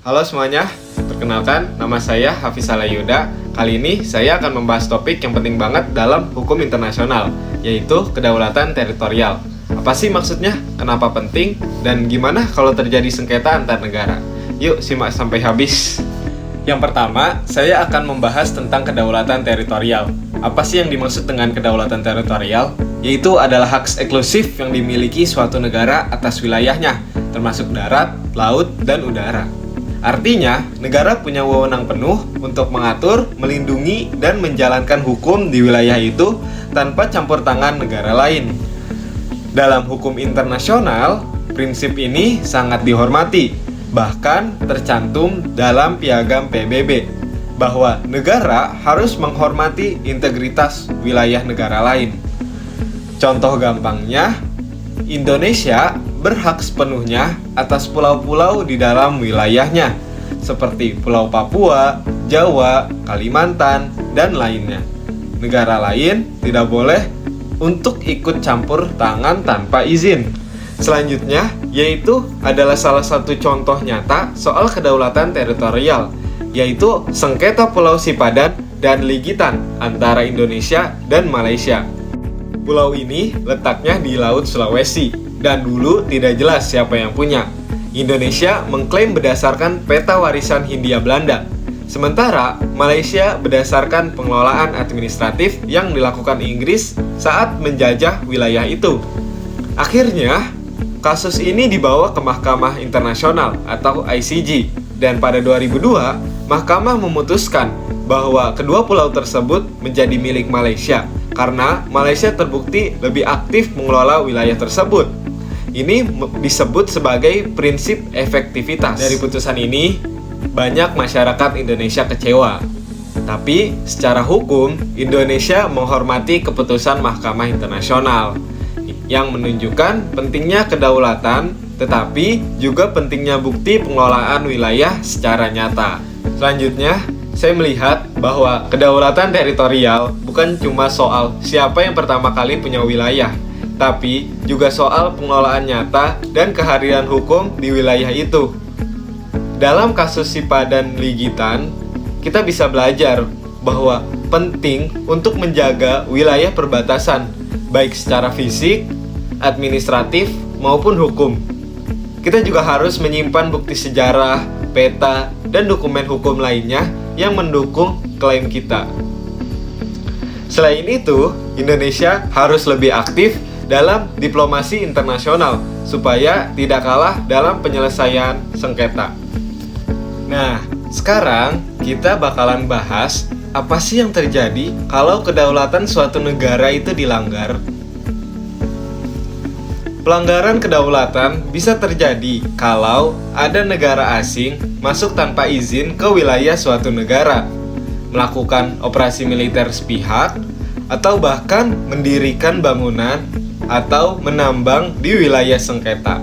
Halo semuanya, perkenalkan nama saya Hafiz Alayuda. Kali ini saya akan membahas topik yang penting banget dalam hukum internasional, yaitu kedaulatan teritorial. Apa sih maksudnya? Kenapa penting? Dan gimana kalau terjadi sengketa antar negara? Yuk simak sampai habis. Yang pertama, saya akan membahas tentang kedaulatan teritorial. Apa sih yang dimaksud dengan kedaulatan teritorial? Yaitu adalah hak eksklusif yang dimiliki suatu negara atas wilayahnya, termasuk darat, laut, dan udara. Artinya, negara punya wewenang penuh untuk mengatur, melindungi, dan menjalankan hukum di wilayah itu tanpa campur tangan negara lain. Dalam hukum internasional, prinsip ini sangat dihormati, bahkan tercantum dalam piagam PBB, bahwa negara harus menghormati integritas wilayah negara lain. Contoh gampangnya, Indonesia berhak sepenuhnya atas pulau-pulau di dalam wilayahnya, seperti Pulau Papua, Jawa, Kalimantan, dan lainnya. Negara lain tidak boleh untuk ikut campur tangan tanpa izin. Selanjutnya, yaitu adalah salah satu contoh nyata soal kedaulatan teritorial, yaitu sengketa Pulau Sipadan dan Ligitan antara Indonesia dan Malaysia. Pulau ini letaknya di Laut Sulawesi, dan dulu tidak jelas siapa yang punya. Indonesia mengklaim berdasarkan peta warisan Hindia Belanda, sementara Malaysia berdasarkan pengelolaan administratif yang dilakukan Inggris saat menjajah wilayah itu. Akhirnya, kasus ini dibawa ke Mahkamah Internasional atau ICJ, dan pada 2002, Mahkamah memutuskan bahwa kedua pulau tersebut menjadi milik Malaysia karena Malaysia terbukti lebih aktif mengelola wilayah tersebut. Ini disebut sebagai prinsip efektivitas. Dari putusan ini, banyak masyarakat Indonesia kecewa. Tapi, secara hukum, Indonesia menghormati keputusan Mahkamah Internasional yang menunjukkan pentingnya kedaulatan, tetapi juga pentingnya bukti pengelolaan wilayah secara nyata. Selanjutnya, saya melihat bahwa kedaulatan teritorial bukan cuma soal siapa yang pertama kali punya wilayah, tapi juga soal pengelolaan nyata dan kehadiran hukum di wilayah itu. Dalam kasus Sipadan Ligitan, kita bisa belajar bahwa penting untuk menjaga wilayah perbatasan, baik secara fisik, administratif, maupun hukum. Kita juga harus menyimpan bukti sejarah, peta, dan dokumen hukum lainnya yang mendukung klaim kita. Selain itu, Indonesia harus lebih aktif dalam diplomasi internasional supaya tidak kalah dalam penyelesaian sengketa. Nah, sekarang kita bakalan bahas apa sih yang terjadi kalau kedaulatan suatu negara itu dilanggar. Pelanggaran kedaulatan bisa terjadi kalau ada negara asing masuk tanpa izin ke wilayah suatu negara, melakukan operasi militer sepihak, atau bahkan mendirikan bangunan atau menambang di wilayah sengketa.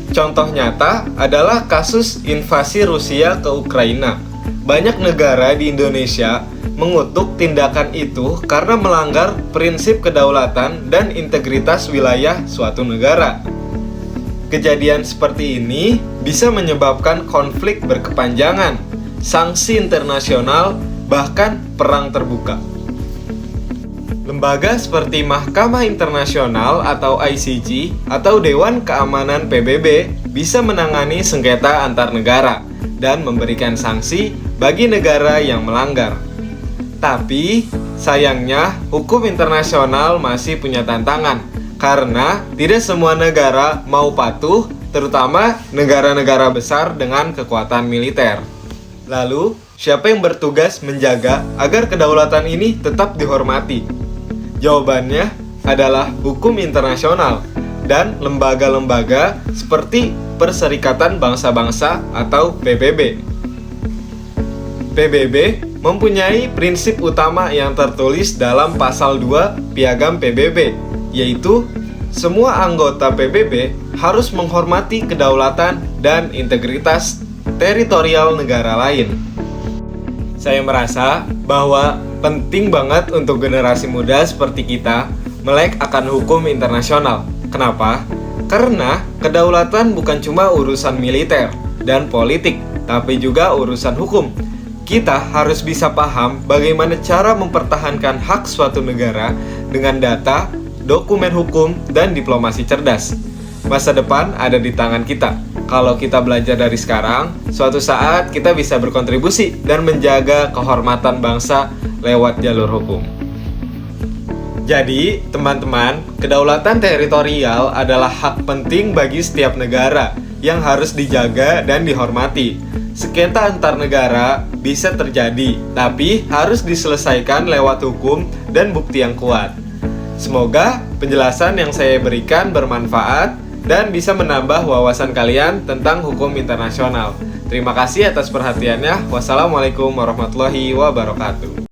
Contoh nyata adalah kasus invasi Rusia ke Ukraina. Banyak negara di Indonesia mengutuk tindakan itu karena melanggar prinsip kedaulatan dan integritas wilayah suatu negara. Kejadian seperti ini bisa menyebabkan konflik berkepanjangan, sanksi internasional, bahkan perang terbuka. Lembaga seperti Mahkamah Internasional atau ICJ atau Dewan Keamanan PBB bisa menangani sengketa antar negara dan memberikan sanksi bagi negara yang melanggar. Tapi, sayangnya hukum internasional masih punya tantangan karena tidak semua negara mau patuh, terutama negara-negara besar dengan kekuatan militer. Lalu, siapa yang bertugas menjaga agar kedaulatan ini tetap dihormati? Jawabannya adalah hukum internasional dan lembaga-lembaga seperti Perserikatan Bangsa-Bangsa atau PBB. PBB mempunyai prinsip utama yang tertulis dalam pasal 2 Piagam PBB, yaitu semua anggota PBB harus menghormati kedaulatan dan integritas teritorial negara lain. Saya merasa bahwa penting banget untuk generasi muda seperti kita melek akan hukum internasional. Kenapa? Karena kedaulatan bukan cuma urusan militer dan politik, tapi juga urusan hukum. Kita harus bisa paham bagaimana cara mempertahankan hak suatu negara dengan data, dokumen hukum, dan diplomasi cerdas. Masa depan ada di tangan kita. Kalau kita belajar dari sekarang, suatu saat kita bisa berkontribusi dan menjaga kehormatan bangsa lewat jalur hukum. Jadi, teman-teman, kedaulatan teritorial adalah hak penting bagi setiap negara yang harus dijaga dan dihormati. Sengketa antar negara bisa terjadi, tapi harus diselesaikan lewat hukum dan bukti yang kuat. Semoga penjelasan yang saya berikan bermanfaat dan bisa menambah wawasan kalian tentang hukum internasional. Terima kasih atas perhatiannya. Wassalamualaikum warahmatullahi wabarakatuh.